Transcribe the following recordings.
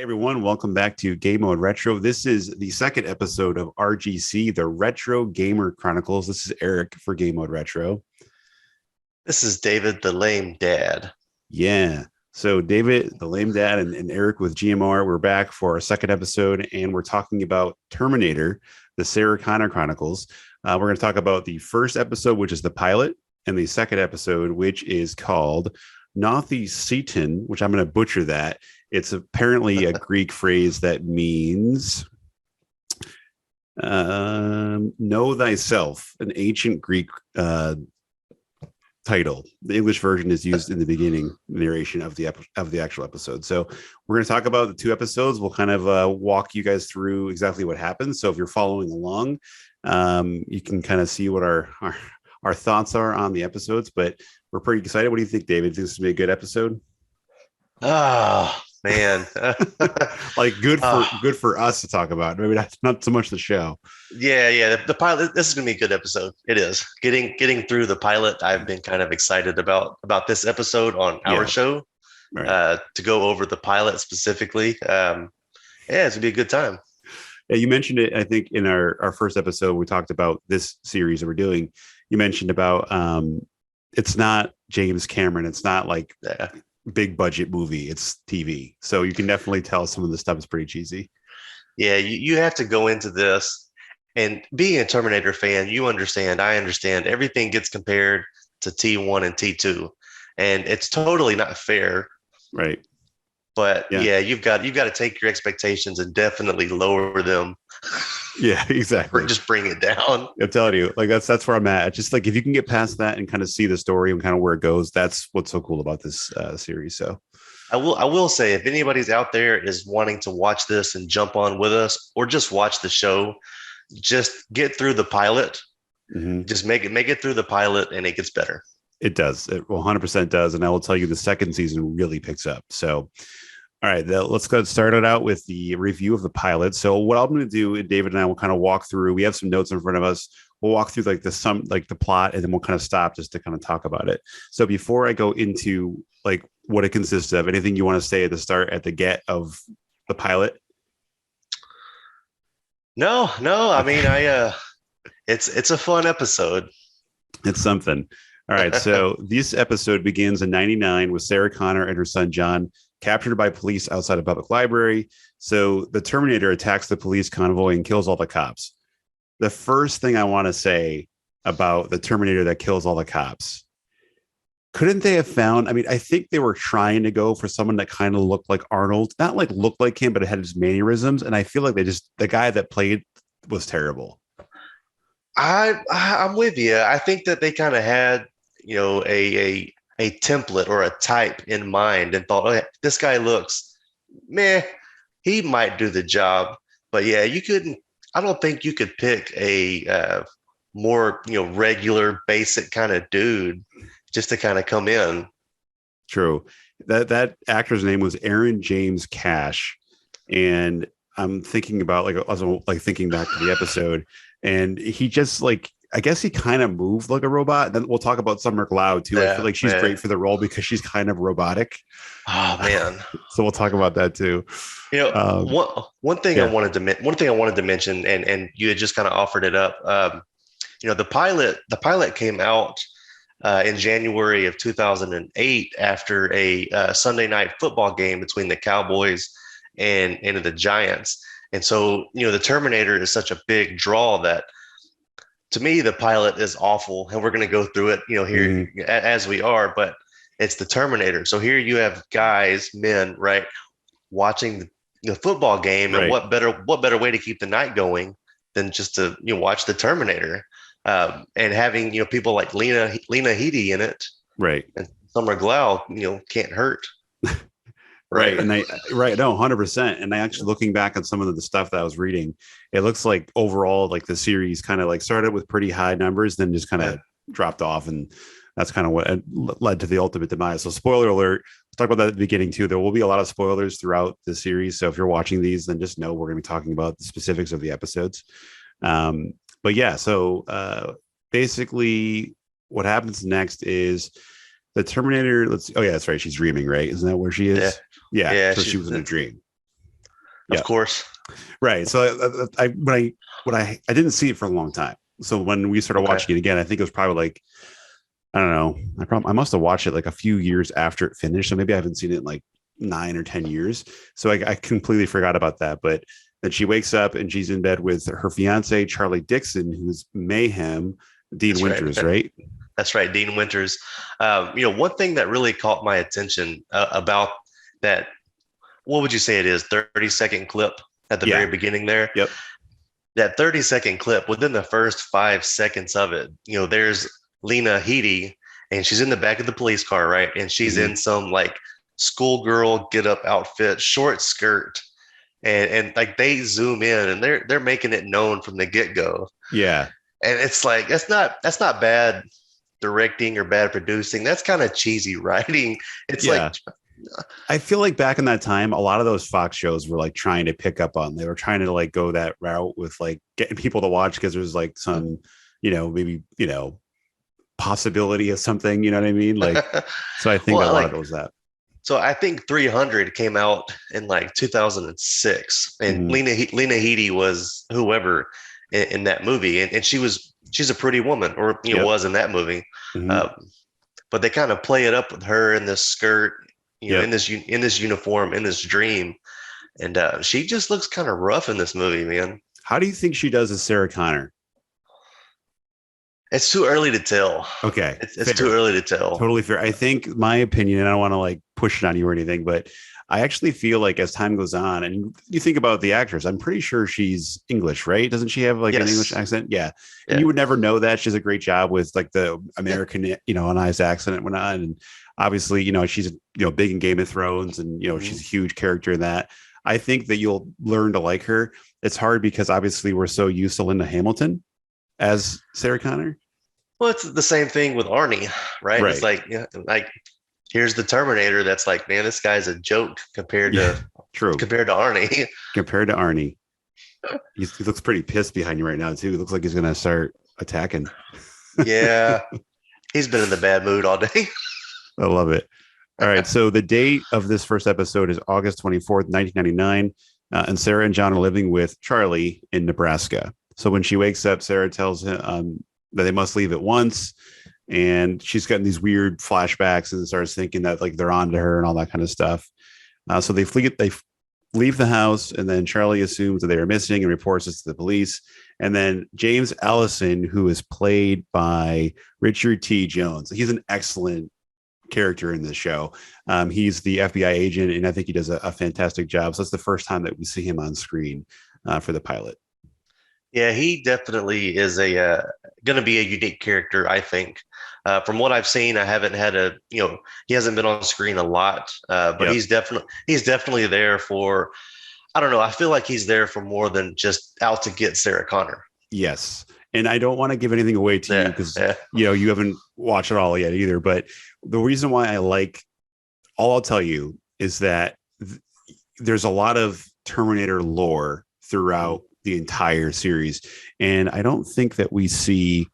Everyone, welcome back to Game Mode Retro. This is the second episode of RGC, the Retro Gamer Chronicles. This is Eric for Game Mode Retro. This is David, the lame dad. Yeah. So David, the lame dad, and Eric with GMR, we're back for our second episode, and we're talking about Terminator, the Sarah Connor Chronicles. We're going to talk about the first episode, which is the pilot, and the second episode, which is called Gnothi Seauton, which I'm going to butcher that. It's apparently a Greek phrase that means know thyself, an ancient Greek title. The English version is used in the beginning narration of the actual episode. So we're going to talk about the two episodes. We'll kind of walk you guys through exactly what happens. So if you're following along, you can kind of see what our thoughts are on the episodes, but we're pretty excited. What do you think, David? Think this will be a good episode? Oh man. Like good for us to talk about. Maybe not so much the show. Yeah. The pilot. This is gonna be a good episode. It is. Getting through the pilot. I've been kind of excited about this episode on our show. Right. To go over the pilot specifically. Yeah, it's gonna be a good time. Yeah, you mentioned it, I think, in our first episode. We talked about this series that we're doing. You mentioned about it's not James Cameron. It's not like big budget movie. It's TV. So you can definitely tell some of the stuff is pretty cheesy. Yeah, you have to go into this, and being a Terminator fan, I understand everything gets compared to T1 and T2, and it's totally not fair. Right. But yeah, you've got to take your expectations and definitely lower them. Yeah, exactly. Or just bring it down. I'm telling you, like that's where I'm at. Just like if you can get past that and kind of see the story and kind of where it goes, that's what's so cool about this series. So I will say, if anybody's out there is wanting to watch this and jump on with us, or just watch the show, just get through the pilot. Mm-hmm. Just make it through the pilot, and it gets better. It does. It 100% does. And I will tell you, the second season really picks up. So. All right, let's go start it out with the review of the pilot. So what I'm going to do, David and I will kind of walk through. We have some notes in front of us. We'll walk through like the plot, and then we'll kind of stop just to kind of talk about it. So before I go into like what it consists of, anything you want to say at the start, at the get of the pilot? No. I mean, it's a fun episode. It's something. All right, so this episode begins in '99 with Sarah Connor and her son John captured by police outside a public library. So the Terminator attacks the police convoy and kills all the cops. The first thing I want to say about the Terminator that kills all the cops, couldn't they have found, I mean, I think they were trying to go for someone that kind of looked like Arnold, not like looked like him, but it had his mannerisms. And I feel like the guy that played was terrible. I'm with you. I think that they kind of had, a template or a type in mind and thought, oh, this guy looks meh, he might do the job. But yeah, I don't think you could pick a more, regular, basic kind of dude just to kind of come in. True. That actor's name was Aaron James Cash. And I'm thinking about thinking back to the episode, and he just I guess he kind of moved like a robot. Then we'll talk about Summer Glau too. I feel like she's great for the role because she's kind of robotic. Oh man! So we'll talk about that too. One thing I wanted to mention, and you had just kind of offered it up. The pilot came out in January of 2008 after a Sunday night football game between the Cowboys and the Giants. And so, the Terminator is such a big draw that, to me, the pilot is awful, and we're going to go through it, here as we are, but it's the Terminator. So here you have men, right, watching the football game, and what better way to keep the night going than just to watch the Terminator, and having people like Lena Headey in it, right, and Summer Glau, can't hurt. Right. And no, 100%. And I actually, looking back on some of the stuff that I was reading, it looks like overall, like the series kind of started with pretty high numbers, then just kind of dropped off. And that's kind of what led to the ultimate demise. So spoiler alert, let's talk about that at the beginning too. There will be a lot of spoilers throughout the series. So if you're watching these, then just know we're going to be talking about the specifics of the episodes. But yeah, so basically what happens next is the Terminator. Oh yeah, that's right. She's dreaming, right? Isn't that where she is? Yeah. So she was in a dream. Of course. Right. So I didn't see it for a long time. So when we started watching it again, I think it was probably like, I don't know. I must have watched it like a few years after it finished. So maybe I haven't seen it in like 9 or 10 years. So I completely forgot about that. But then she wakes up and she's in bed with her fiance, Charlie Dixon, who's Mayhem, Dean Winters, right? That's right, Dean Winters. One thing that really caught my attention about that, what would you say it is, 30-second clip at the very beginning there? Yep. That 30-second clip, within the first 5 seconds of it, there's Lena Headey, and she's in the back of the police car, right? And she's in some like schoolgirl get up outfit, short skirt. And like they zoom in and they're making it known from the get-go. Yeah. And it's like that's not bad directing or bad producing. That's kind of cheesy writing. It's like I feel like back in that time, a lot of those Fox shows were like trying to pick up on. They were trying to like go that route with like getting people to watch because there's like some, maybe possibility of something. You know what I mean? Like, so I think a lot of it was that. So I think 300 came out in like 2006, and Lena Headey was whoever in that movie, and she's a pretty woman, or was in that movie. But they kind of play it up with her in this skirt, in this uniform, in this dream, and she just looks kind of rough in this movie, man. How do you think she does as Sarah Connor? It's too early to tell. Okay. It's too early to tell. Totally fair. I think my opinion, and I don't want to like push it on you or anything, but I actually feel like as time goes on and you think about the actress, I'm pretty sure she's English, right? Doesn't she have like an English accent? Yeah. And you would never know that. She does a great job with like the Americanized accent and whatnot. And obviously, she's, big in Game of Thrones and, she's a huge character in that. I think that you'll learn to like her. It's hard because obviously we're so used to Linda Hamilton as Sarah Connor. Well, it's the same thing with Arnie, right? It's like, here's the Terminator. That's like, man, this guy's a joke compared to Arnie. Compared to Arnie, he looks pretty pissed behind you right now too. It looks like he's gonna start attacking. Yeah, he's been in the bad mood all day. I love it. All right, so the date of this first episode is August 24th, 1999, and Sarah and John are living with Charlie in Nebraska. So when she wakes up, Sarah tells him that they must leave at once. And she's gotten these weird flashbacks and starts thinking that like they're on to her and all that kind of stuff. So they leave the house, and then Charlie assumes that they are missing and reports this to the police. And then James Allison, who is played by Richard T. Jones, he's an excellent character in this show. He's the FBI agent, and I think he does a fantastic job. So it's the first time that we see him on screen for the pilot. Yeah, he definitely is going to be a unique character, I think. From what I've seen, I haven't had he hasn't been on screen a lot, but he's definitely there for, I don't know, I feel like he's there for more than just out to get Sarah Connor. Yes. And I don't want to give anything away to you because, you haven't watched it all yet either. But the reason why all I'll tell you is that there's a lot of Terminator lore throughout the entire series. And I don't think that we see,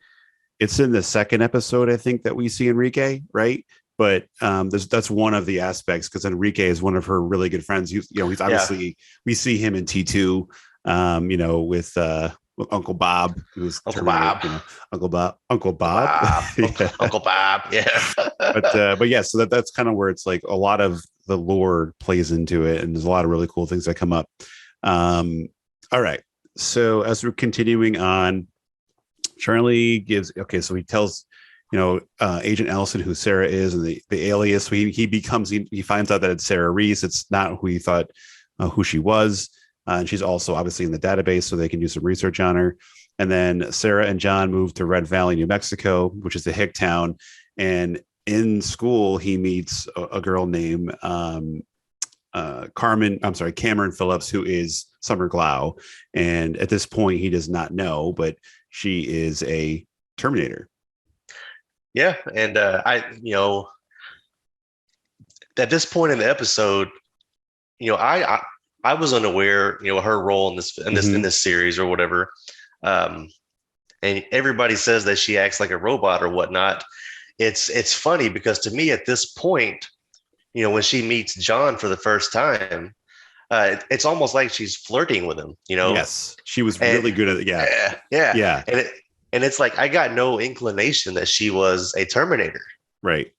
it's in the second episode, I think, that we see Enrique, right? But that's one of the aspects, because Enrique is one of her really good friends. He's obviously, we see him in T2, with Uncle Bob, who's Uncle Bob. Uncle Bob. Uncle Bob. Yeah. but yeah, so that's kind of where it's like a lot of the lore plays into it, and there's a lot of really cool things that come up. All right. So as we're continuing on, Charlie so he tells, Agent Allison who Sarah is and the alias. So he finds out that it's Sarah Reese. It's not who he thought who she was. And she's also obviously in the database, so they can do some research on her. And then Sarah and John moved to Red Valley, New Mexico, which is the hick town. And in school, he meets a girl named Cameron Phillips, who is Summer Glau. And at this point, he does not know, but she is a Terminator. Yeah. And at this point in the episode, I was unaware, her role in this series or whatever. And everybody says that she acts like a robot or whatnot. It's funny because to me at this point, when she meets John for the first time, it's almost like she's flirting with him, you know. Yes, she was And really good at it. Yeah, yeah, yeah, and it's like I got no inclination that she was a Terminator. right.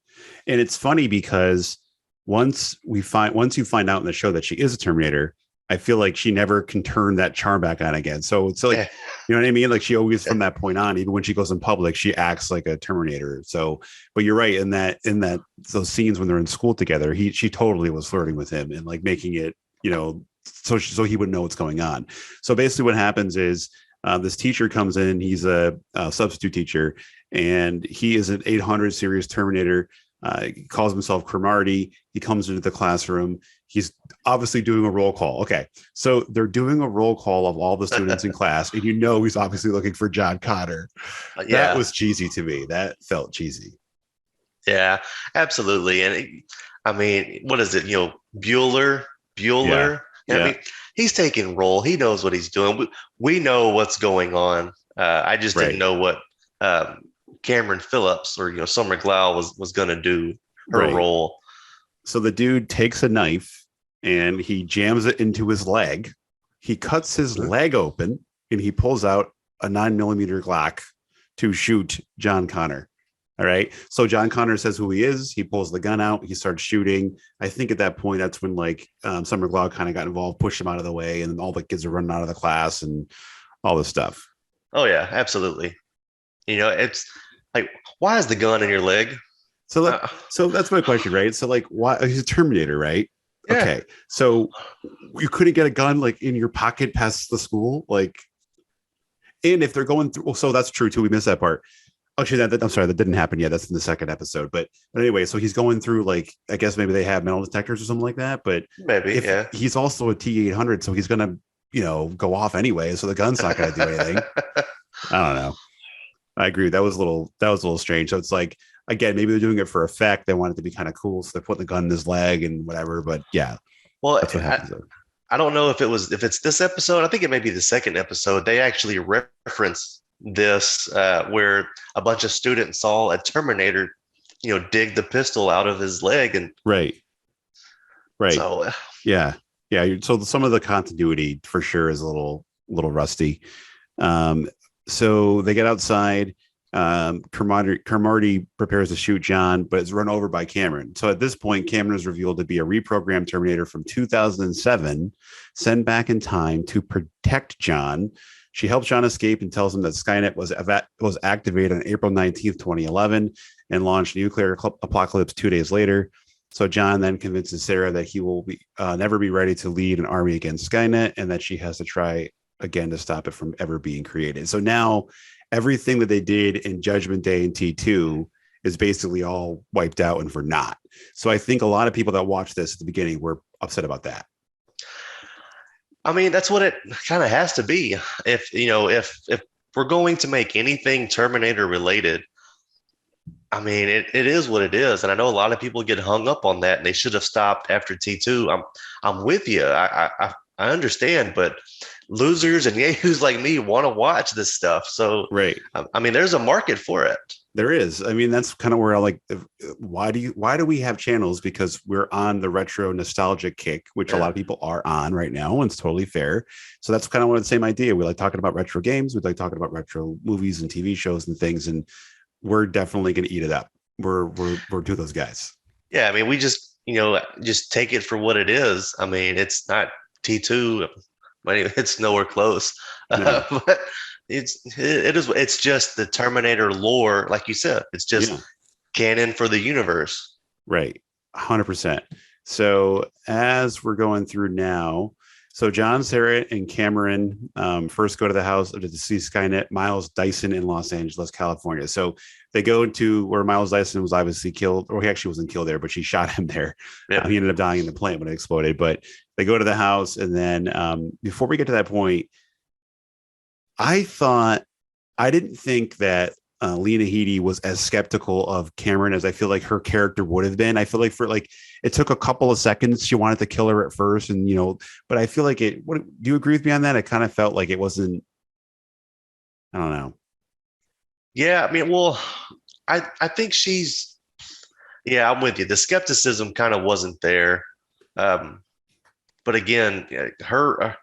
And it's funny because once you find out in the show that she is a Terminator, I feel like she never can turn that charm back on again. So it's like, Yeah, you know what I mean? Like she always from that point on, even when she goes in public, she acts like a Terminator. So, but you're right in that those scenes when they're in school together, she totally was flirting with him and like making it, so he would know what's going on. So basically, what happens is this teacher comes in. He's a substitute teacher, and he is an 800 series Terminator. He calls himself Cromartie. He comes into the classroom. He's obviously doing a roll call. Okay, so they're doing a roll call of all the students in class, and he's obviously looking for John Connor. That yeah, was cheesy to me. That felt cheesy. yeah, absolutely. And I mean, what is it? You know, Bueller, Yeah, Bueller. I yeah, mean, he's taking role. He knows what he's doing. We know what's going on. I just didn't right, know what um, Cameron Phillips or Summer Glau was going to do her right. role. So the dude takes a knife and he jams it into his leg. He cuts his leg open and he pulls out a 9mm Glock to shoot John Connor. All right. So John Connor says who he is. He pulls the gun out. He starts shooting. I think at that point, that's when like Summer Glau kind of got involved, pushed him out of the way, and all the kids are running out of the class and all this stuff. Oh yeah, absolutely. It's like, why is the gun in your leg? So, Uh, so that's my question, right? So, like, why he's a Terminator, right? yeah. Okay, so you couldn't get a gun like in your pocket past the school, like, and if they're going through, well, so that's true too. We missed that part. Actually, I'm sorry, that didn't happen yet. That's in the second episode. But anyway, so he's going through like I guess maybe they have metal detectors or something like that. But Maybe, if yeah. he's also a T-800, so he's gonna go off anyway. So the gun's not gonna do anything. I don't know. I agree. That was a little strange. So it's like again, maybe they're doing it for effect. They want it to be kind of cool, so they put the gun in his leg and whatever. But yeah, Well, that's what happens. I don't know if it's this episode. I think it may be the second episode. They actually reference this where a bunch of students saw a Terminator, dig the pistol out of his leg, and Right. Right. so Yeah. Yeah. So some of the continuity for sure is a little rusty. Um, so they get outside. Cromartie prepares to shoot John, but it's run over by Cameron. So at this point, Cameron is revealed to be a reprogrammed Terminator from 2007, sent back in time to protect John. She helps John escape and tells him that Skynet was activated on April 19th, 2011, and launched nuclear apocalypse 2 days later. So John then convinces Sarah that he will never be ready to lead an army against Skynet, and that she has to try again to stop it from ever being created. So now everything that they did in Judgment Day and T2 is basically all wiped out and for naught. So I think a lot of people that watched this at the beginning were upset about that. I mean, that's what it kind of has to be. If we're going to make anything Terminator related, I mean, it is what it is, and I know a lot of people get hung up on that, and they should have stopped after T2. I'm with you. I understand, but losers and yahoos like me want to watch this stuff. So, Right. I mean, there's a market for it. There is. I mean, that's kind of where I like. Why do we have channels? Because we're on the retro nostalgic kick, which a lot of people are on right now, and it's totally fair. So that's kind of one of the same idea. We like talking about retro games. We like talking about retro movies and TV shows and things, and we're definitely going to eat it up. We're two of those guys. Yeah, I mean, we just take it for what it is. I mean, it's not T2. It's nowhere close. No. But it's just the Terminator lore, like you said. It's just canon for the universe. Right. 100%. So as we're going through now, so John, Sarah, and Cameron first go to the house to see Skynet Miles Dyson in Los Angeles, California. So they go to where Miles Dyson was obviously killed, or he actually wasn't killed there, but she shot him there. Yeah. He ended up dying in the plant when it exploded. But they go to the house, and then before we get to that point, I didn't think that Lena Headey was as skeptical of Cameron as I feel like her character would have been. I feel like it took a couple of seconds. She wanted to kill her at first, and but I feel like do you agree with me on that? I kind of felt like it wasn't. I don't know. Yeah, I mean, well, I think I'm with you. The skepticism kind of wasn't there. Um, but again, her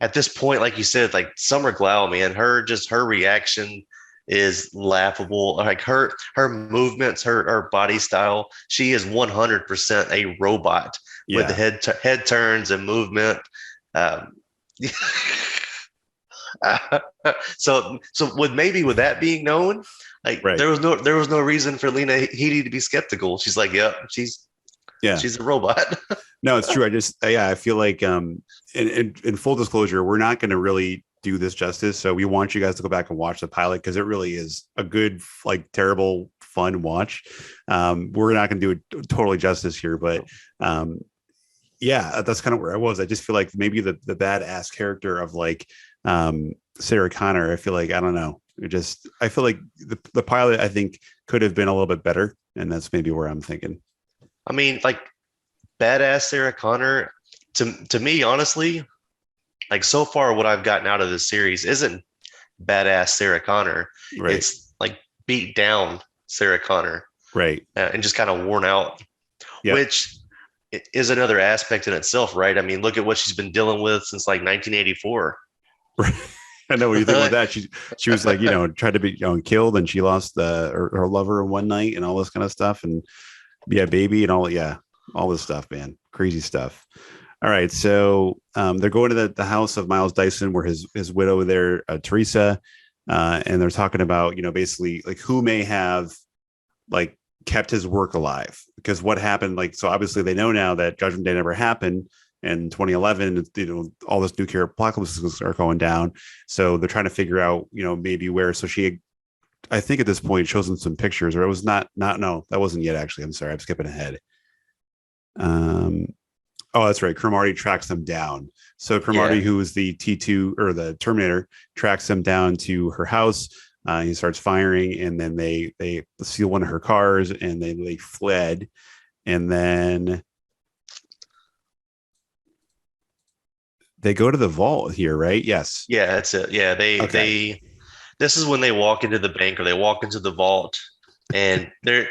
at this point, like you said, like Summer Glau, man, her reaction is laughable. Like her movements, her body style, she is 100% a robot with the Yeah. head turns and movement. Um, so with that being known, like Right. there was no reason for Lena Headey to be skeptical. She's like, yep, Yeah. she's a robot. No, it's true. I feel like in full disclosure, we're not going to really do this justice. So we want you guys to go back and watch the pilot because it really is a good, like terrible, fun watch. We're not going to do it totally justice here, but yeah, that's kind of where I was. I just feel like maybe the badass character of like Sarah Connor. I feel like I don't know. I feel like the pilot I think could have been a little bit better, and that's maybe where I'm thinking. I mean, like badass Sarah Connor, to me, honestly, like so far what I've gotten out of this series isn't badass Sarah Connor. Right. It's like beat down Sarah Connor, Right. and just kind of worn out, Yep. which is another aspect in itself, right? I mean, look at what she's been dealing with since like 1984. Right. I know when you think about that, she was like, tried to be killed, and she lost her lover in one night, and all this kind of stuff, and yeah, baby, and all this stuff, man, crazy stuff. All right, so they're going to the house of Miles Dyson, where his widow there, Teresa, and they're talking about basically like who may have like kept his work alive, because what happened, like, so obviously they know now that Judgment Day never happened in 2011. All this nuclear apocalypses are going down, so they're trying to figure out maybe where. So I think at this point shows them some pictures, or it was not no, that wasn't yet actually. I'm sorry, I'm skipping ahead. Oh, that's right. Cromartie tracks them down. So Cromartie, who is the T2 or the Terminator, tracks them down to her house. He starts firing, and then they steal one of her cars, and they fled. And then they go to the vault here, right? Yes. Yeah, that's it. Yeah, they this is when they walk into the bank or they walk into the vault, and they're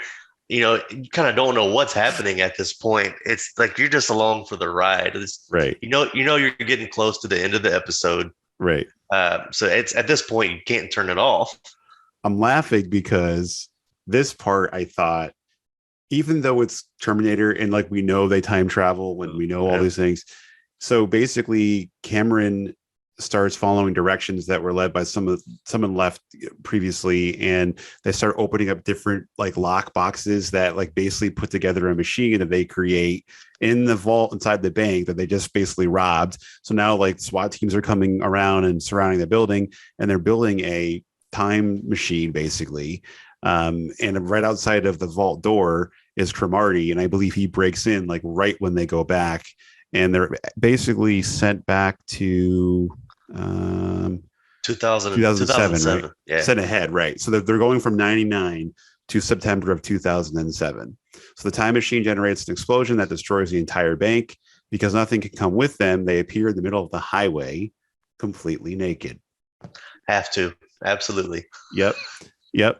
you kind of don't know what's happening at this point. It's like you're just along for the ride. Right. You're getting close to the end of the episode. Right. So it's at this point you can't turn it off. I'm laughing because this part I thought, even though it's Terminator and like we know they time travel when we know all these things. So basically Cameron starts following directions that were led by someone left previously, and they start opening up different like lock boxes that like basically put together a machine that they create in the vault inside the bank that they just basically robbed. So now like SWAT teams are coming around and surrounding the building, and they're building a time machine basically. And right outside of the vault door is Cromartie, and I believe he breaks in like right when they go back, and they're basically sent back to 2007, right? Yeah. Sent ahead, right? So they're going from 99 to September of 2007. So the time machine generates an explosion that destroys the entire bank. Because nothing can come with them, they appear in the middle of the highway, completely naked. Have to. Absolutely. Yep.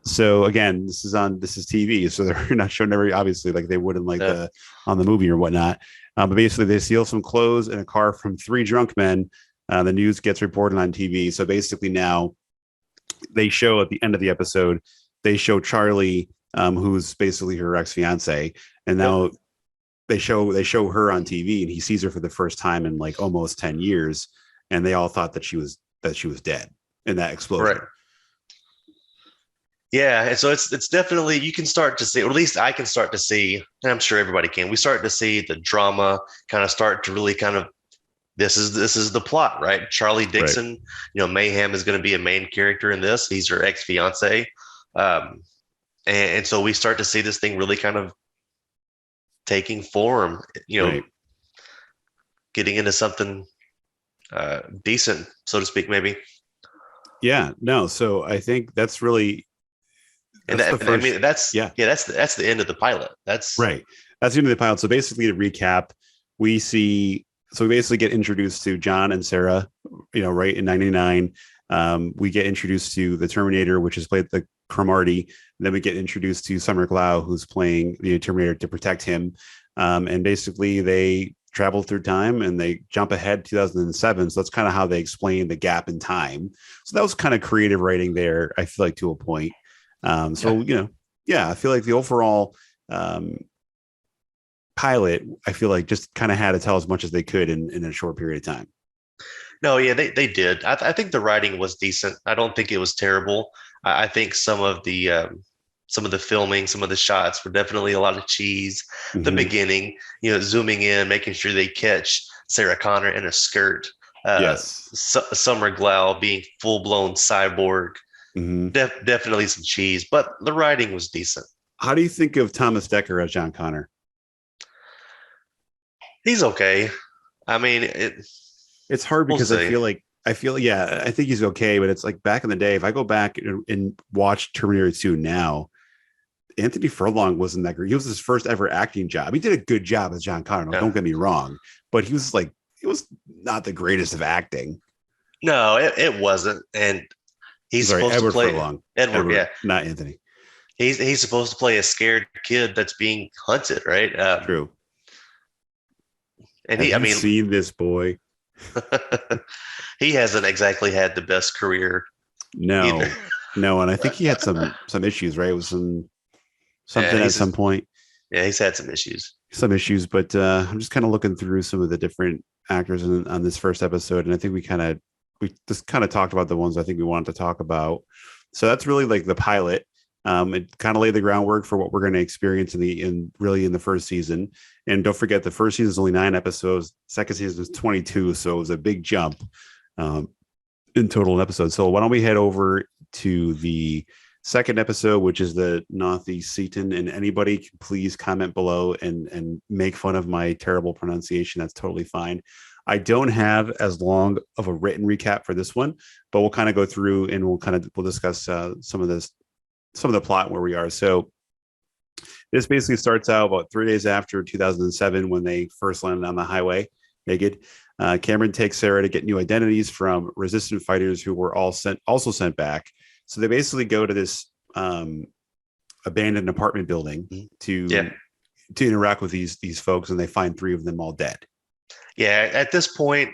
So again, this is TV, so they're not showing every, obviously, like they would in like on the movie or whatnot. But basically, they steal some clothes and a car from three drunk men. The news gets reported on TV. So basically, now they show at the end of the episode, they show Charlie, who's basically her ex-fiance, and now they show her on TV, and he sees her for the first time in like almost 10 years, and they all thought that she was dead in that explosion. Right. Yeah, and so it's definitely, you can start to see, or at least I can start to see, and I'm sure everybody can. We start to see the drama kind of start to really kind of, this is the plot, right? Charlie Dixon, right. Mayhem is going to be a main character in this. He's her ex-fiance, and so we start to see this thing really kind of taking form. Right. Getting into something decent, so to speak, maybe. Yeah. No. So I think that's really. That's the end of the pilot. That's right. That's the end of the pilot. So basically, to recap, we basically get introduced to John and Sarah, right in 99. We get introduced to the Terminator, which is played the Cromartie. Then we get introduced to Summer Glau, who's playing the Terminator to protect him. And basically, they travel through time and they jump ahead 2007. So that's kind of how they explain the gap in time. So that was kind of creative writing there, I feel like, to a point. I feel like the overall pilot, I feel like, just kind of had to tell as much as they could in a short period of time. No, yeah, they did. I think the writing was decent. I don't think it was terrible. I think some of the filming, some of the shots were definitely a lot of cheese. The beginning, zooming in, making sure they catch Sarah Connor in a skirt. Yes. Summer Glau being full blown cyborg. Definitely some cheese, but the writing was decent. How do you think of Thomas Dekker as John Connor? He's okay. I mean, it's hard because we'll I think he's okay, but it's like back in the day, if I go back and watch Terminator 2 now, Anthony Furlong wasn't that great. He was his first ever acting job. He did a good job as John Connor. Don't get me wrong, but he was not the greatest of acting. No, it wasn't. And he's supposed Edward to play Furlong. Edward, yeah, not Anthony. He's supposed to play a scared kid that's being hunted, right? True. And Have you seen this boy? He hasn't exactly had the best career. No, and I think he had some issues, right? It was something at some point. Yeah, he's had some issues. But I'm just kind of looking through some of the different actors on this first episode, and I think we just kind of talked about the ones I think we wanted to talk about. So that's really like the pilot. It kind of laid the groundwork for what we're going to experience in the first season. And don't forget, the first season is only 9 episodes. Second season is 22, so it was a big jump in total episodes. So why don't we head over to the second episode, which is the Gnothi Seauton, and anybody can please comment below and make fun of my terrible pronunciation. That's totally fine. I don't have as long of a written recap for this one, but we'll kind of go through and we'll discuss some of the plot where we are. So this basically starts out about 3 days after 2007 when they first landed on the highway naked. Cameron takes Sarah to get new identities from resistant fighters who were also sent back. So they basically go to this abandoned apartment building to interact with these folks, and they find 3 of them all dead. Yeah, at this point,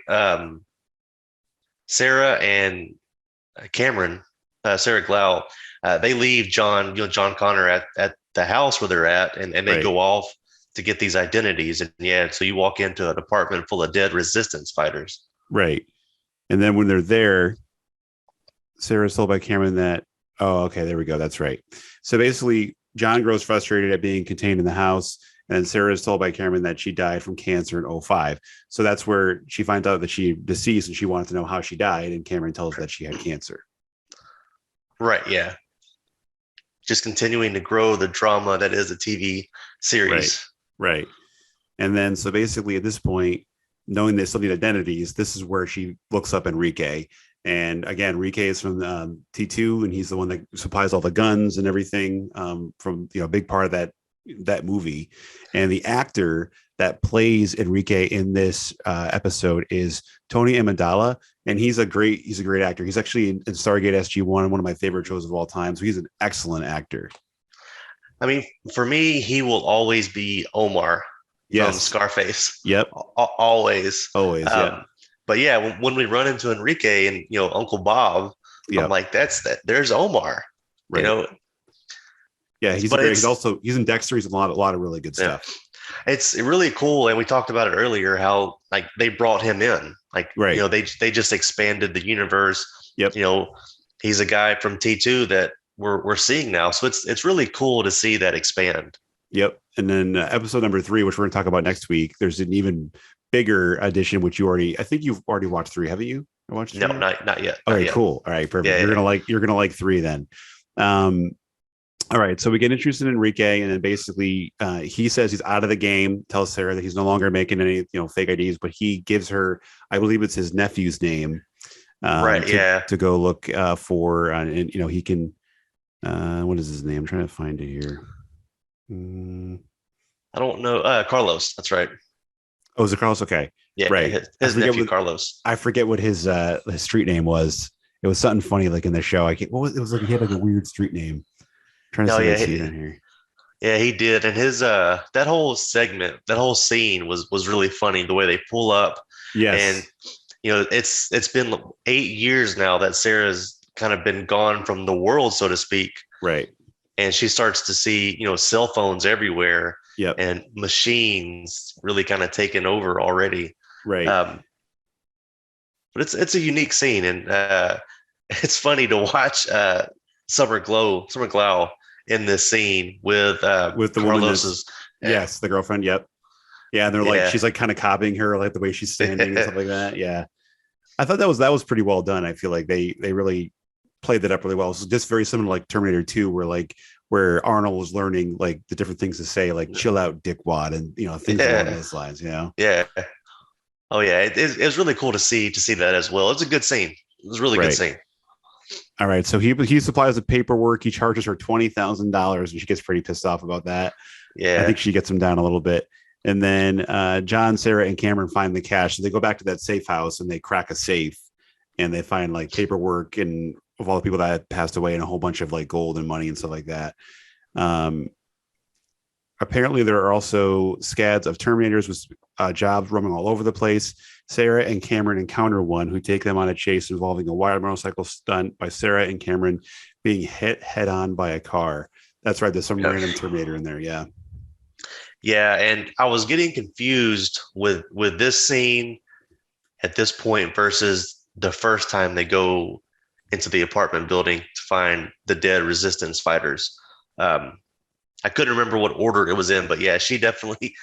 Sarah and Cameron, Sarah Glau, they leave John Connor at the house where they're at, and they go off to get these identities. And so you walk into an apartment full of dead resistance fighters. Right. And then when they're there, Sarah's told by Cameron that, oh, okay, there we go. That's right. So basically, John grows frustrated at being contained in the house, and Sarah is told by Cameron that she died from cancer in 2005. So that's where she finds out that she deceased, and she wanted to know how she died, and Cameron tells her that she had cancer. Right, yeah. Just continuing to grow the drama that is a TV series. Right. And then, so basically at this point, knowing they still need identities, this is where she looks up Enrique. And again, Enrique is from T2, and he's the one that supplies all the guns and everything from a big part of that movie. And the actor that plays Enrique in this episode is Tony Amendola, and he's a great actor. He's actually in Stargate SG-1, one of my favorite shows of all time. So he's an excellent actor. I mean, for me, he will always be Omar from Scarface. Yep. Always. Yeah. But yeah, when we run into Enrique and Uncle Bob, I'm like, there's Omar. Right. Yeah, he's great. He's in Dexter. He's in a lot of really good stuff. It's really cool, and we talked about it earlier. How like they brought him in, they just expanded the universe. Yep. He's a guy from T2 that we're seeing now, so it's really cool to see that expand. Yep. And then episode number 3, which we're going to talk about next week, there's an even bigger edition, which I think you've already watched 3. Haven't you? Watched 3? No, not yet. Okay, cool. All right, perfect. Yeah, you're gonna like 3 then. All right, so we get introduced in Enrique, and then basically he says he's out of the game, tells Sarah that he's no longer making any fake IDs, but he gives her, I believe it's his nephew's name, to go look for, and he can, what is his name? I'm trying to find it here. I don't know. Carlos, that's right. Oh, is it Carlos? Okay, yeah, right. His nephew Carlos. I forget what his street name was. It was something funny like in the show. It was like he had like a weird street name. Trying to see it in here. Yeah, he did. And his that whole segment, that whole scene was really funny, the way they pull up. And Yes. it's been 8 years now that Sarah's kind of been gone from the world, so to speak. Right. And she starts to see, cell phones everywhere Yep. and machines really kind of taking over already. Right. Um, but it's a unique scene, and it's funny to watch Summer Glau in this scene with With the woman that's Carlos's. Yeah, yes, the girlfriend. Yep. Yeah, and they're like yeah, she's like kind of copying her, like the way she's standing and stuff like that. Yeah. I thought that was pretty well done. I feel like they really played that up really well. So just very similar to like Terminator 2, where Arnold was learning like the different things to say, like chill out, dickwad, and things along yeah, those lines. yeah. Oh yeah, it was really cool to see that as well. It's a good scene. It was a really good Right. scene. All right. So he supplies the paperwork. He charges her $20,000, and she gets pretty pissed off about that. I Yeah, think she gets him down a little bit. And then John, Sarah, and Cameron find the cash. So they go back to that safe house and they crack a safe, and they find like paperwork and of all the people that had passed away and a whole bunch of like gold and money and stuff like that. Um, Apparently, there are also scads of Terminators with jobs roaming all over the place. Sarah and Cameron encounter one who take them on a chase involving a wild motorcycle stunt by Sarah and Cameron being hit head on by a car. That's right. There's some yeah, random Terminator in there. Yeah. yeah. And I was getting confused with this scene at this point versus the first time they go into the apartment building to find the dead resistance fighters. Um, I couldn't remember what order it was in, but yeah, she definitely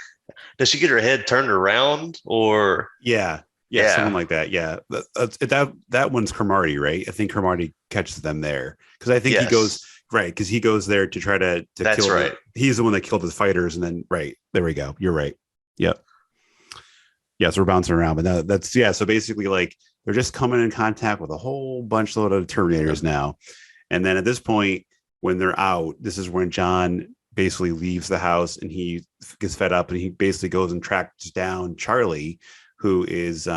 does. She get her head turned around, or Yeah. Yeah. Something yeah, like that. Yeah. That one's Cromartie, right? I think Cromartie catches them there because I think he goes yes, right because he goes there to try to that's kill right. he's the one that killed the fighters and then right there we go. You're right. Yep. Yeah, so we're bouncing around, but that's yeah. So basically, like they're just coming in contact with a whole bunch load of Terminators now, and then at this point, when they're out, this is when John basically leaves the house and he gets fed up and he basically goes and tracks down Charlie, who is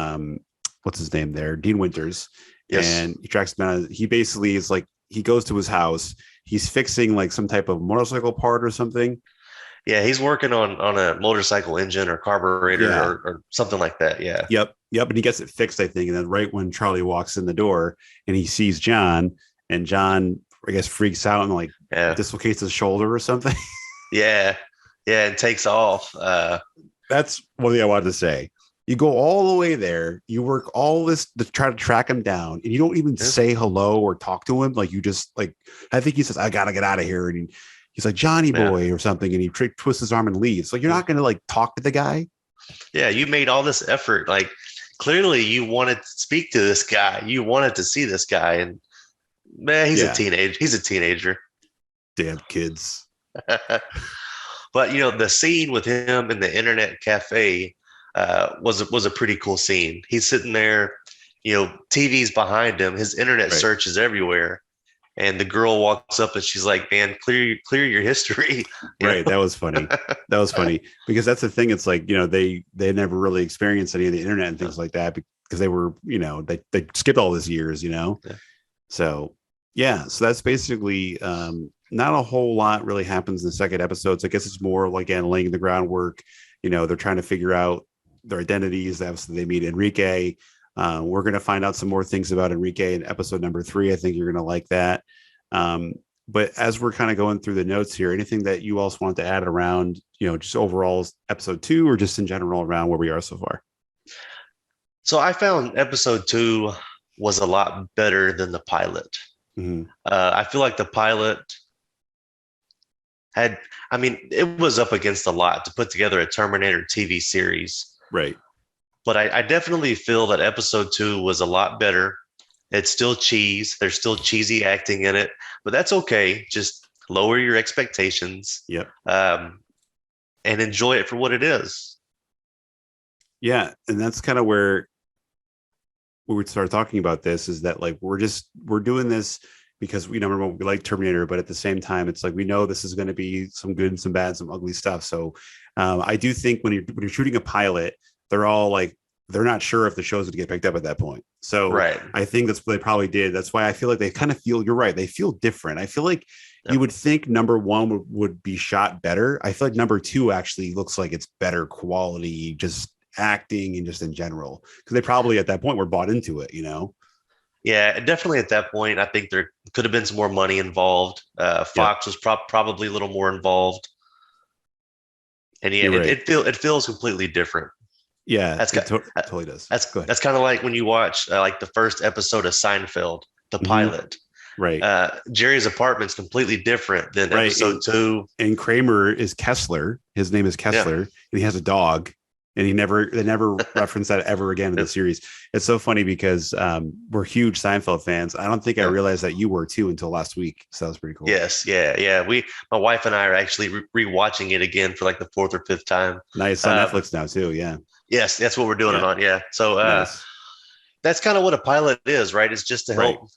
what's his name there, Dean Winters, Yes, and he tracks him down. He basically is like he goes to his house. He's fixing like some type of motorcycle part or something. yeah, he's working on a motorcycle engine or carburetor Yeah, or something like that. Yeah, Yep. Yep. And he gets it fixed, I think. And then right when Charlie walks in the door and he sees John, and John, I guess, freaks out and like yeah, dislocates his shoulder or something. yeah, yeah, and takes off. That's one thing I wanted to say. You go all the way there, you work all this to try to track him down, and you don't even Yeah, say hello or talk to him. Like you just like, I think he says, I gotta get out of here. And he's like, Johnny yeah, boy or something. And he twists his arm and leaves. Like you're not gonna like talk to the guy. yeah. You made all this effort. Like clearly, you wanted to speak to this guy. You wanted to see this guy, and man, he's a Yeah. teenager. He's a teenager. Damn kids. But the scene with him in the internet cafe was a pretty cool scene. He's sitting there, TV's behind him. His internet Right. search is everywhere, and the girl walks up and she's like, "Man, clear your history." you Right. know? That was funny. That was funny because that's the thing. It's like, they never really experienced any of the internet and things like that because they were, they skipped all these years. Yeah. So yeah. So that's basically not a whole lot really happens in the second episode. So I guess it's more like again laying the groundwork. They're trying to figure out their identities. Obviously they meet Enrique. We're going to find out some more things about Enrique in episode number 3. I think you're going to like that. Um, but as we're kind of going through the notes here, anything that you also want to add around, just overall episode 2 or just in general around where we are so far? So I found episode 2 was a lot better than the pilot. Mm-hmm. I feel like the pilot had, I mean, it was up against a lot to put together a Terminator TV series. Right. But I definitely feel that episode 2 was a lot better. It's still cheese. There's still cheesy acting in it, but that's okay. Just lower your expectations, Yep. and enjoy it for what it is. Yeah. And that's kind of where we would start talking about this is that like we're doing this because we remember we like Terminator, but at the same time, it's like we know this is going to be some good and some bad, some ugly stuff. So I do think when you're shooting a pilot, they're all like they're not sure if the show's going to get picked up at that point. So right. I think that's what they probably did. That's why I feel like they kind of feel, you're right, they feel different. I feel like you would think number one would be shot better. I feel like number two actually looks like it's better quality, just acting and just in general, because they probably at that point were bought into it, you know? Yeah, definitely at that point, I think there could have been some more money involved. Fox was probably a little more involved. And yeah, You're right. it feels completely different. Yeah, That's totally does. That's kind of like when you watch like the first episode of Seinfeld, the pilot. Right. Jerry's apartment's completely different than episode two. And Kramer is Kessler. His name is Kessler, and he has a dog. And they never reference that ever again in the series. It's so funny because we're huge Seinfeld fans. I don't think I realized that you were too until last week. So that was pretty cool. Yes, yeah. My wife and I are actually rewatching it again for like the fourth or fifth time. Nice on Netflix now too. Yeah. Yes, that's what we're doing it on. Yeah. So nice. That's kind of what a pilot is, right? It's just to help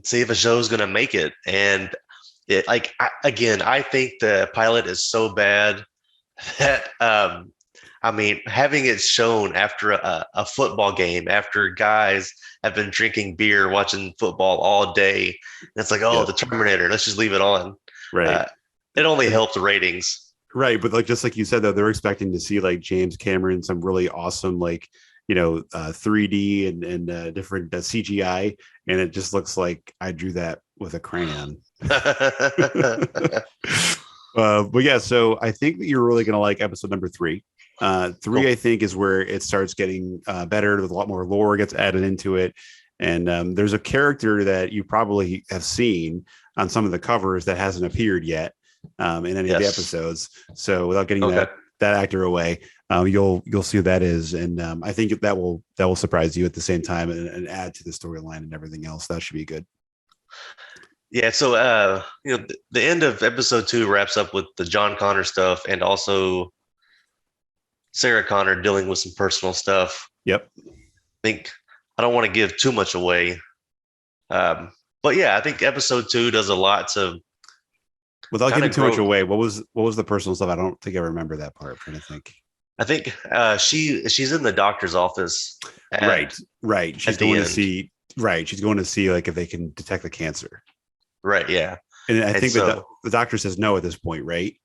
see if a show's going to make it. And it, like, I think the pilot is so bad that, I mean, having it shown after a football game, after guys have been drinking beer, watching football all day, and it's like, the Terminator, let's just leave it on. Right. It only helped the ratings. Right. But like, just like you said, though, they're expecting to see like James Cameron, some really awesome, like, 3D and different CGI. And it just looks like I drew that with a crayon. But yeah, so I think that you're really going to like episode number 3. 3, cool. I think, is where it starts getting better. There's a lot more lore gets added into it. And there's a character that you probably have seen on some of the covers that hasn't appeared yet in any of the episodes. So without getting that actor away, you'll see who that is. And I think that will surprise you at the same time and add to the storyline and everything else. That should be good. Yeah, so the end of episode 2 wraps up with the John Connor stuff and also Sarah Connor dealing with some personal stuff. Yep. I don't want to give too much away. But yeah, I think episode 2 does a lot to. Without giving too much away, what was the personal stuff? I don't think I remember that part. I'm trying to think. I think she's in the doctor's office. Right. She's going to see. Right. She's going to see like if they can detect the cancer. Right. Yeah. And I think the doctor says no at this point, right?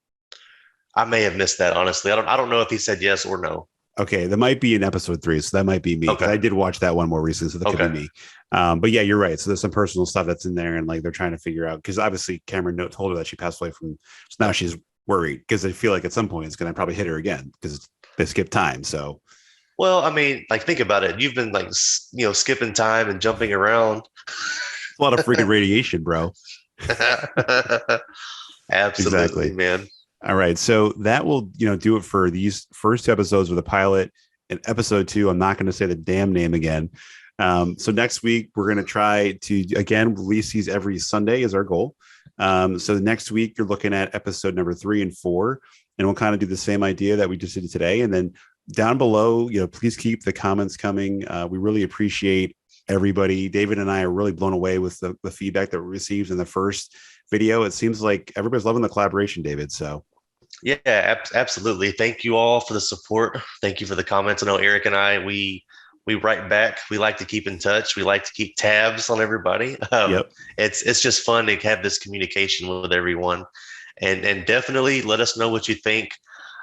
I may have missed that, honestly. I don't know if he said yes or no. Okay, that might be in episode 3, so that might be me. Okay. I did watch that one more recently, so that could be me. But yeah, you're right. So there's some personal stuff that's in there, and like they're trying to figure out, because obviously Cameron told her that she passed away from. So now she's worried because they feel like at some point it's going to probably hit her again because they skipped time. So, well, I mean, like think about it. You've been like skipping time and jumping around. A lot of freaking radiation, bro. Absolutely, man. All right. So that will, do it for these first 2 episodes with the pilot. And episode 2, I'm not going to say the damn name again. So next week, we're going to try to, again, release these every Sunday is our goal. So next week, you're looking at episode number 3 and 4, and we'll kind of do the same idea that we just did today. And then down below, please keep the comments coming. We really appreciate everybody. David and I are really blown away with the feedback that we received in the first video. It seems like everybody's loving the collaboration, David. So yeah, absolutely. Thank you all for the support. Thank you for the comments. I know Eric and I, we write back. We like to keep in touch. We like to keep tabs on everybody. It's just fun to have this communication with everyone, and definitely let us know what you think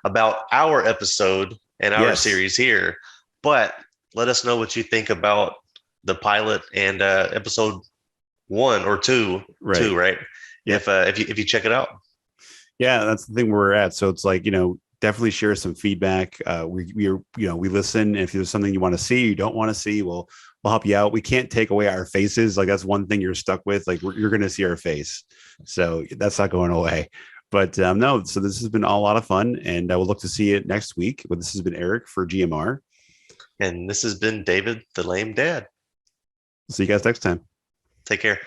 about our episode and our series here. But let us know what you think about the pilot and episode 1 or 2, right? Yep. If you check it out. Yeah, that's the thing where we're at. So it's like, definitely share some feedback. We listen. If there's something you want to see, you don't want to see, we'll help you out. We can't take away our faces. Like that's one thing you're stuck with. Like you're going to see our face. So that's not going away. But no, so this has been a lot of fun, and I will look to see it next week. But this has been Eric for GMR. And this has been David, the lame dad. See you guys next time. Take care.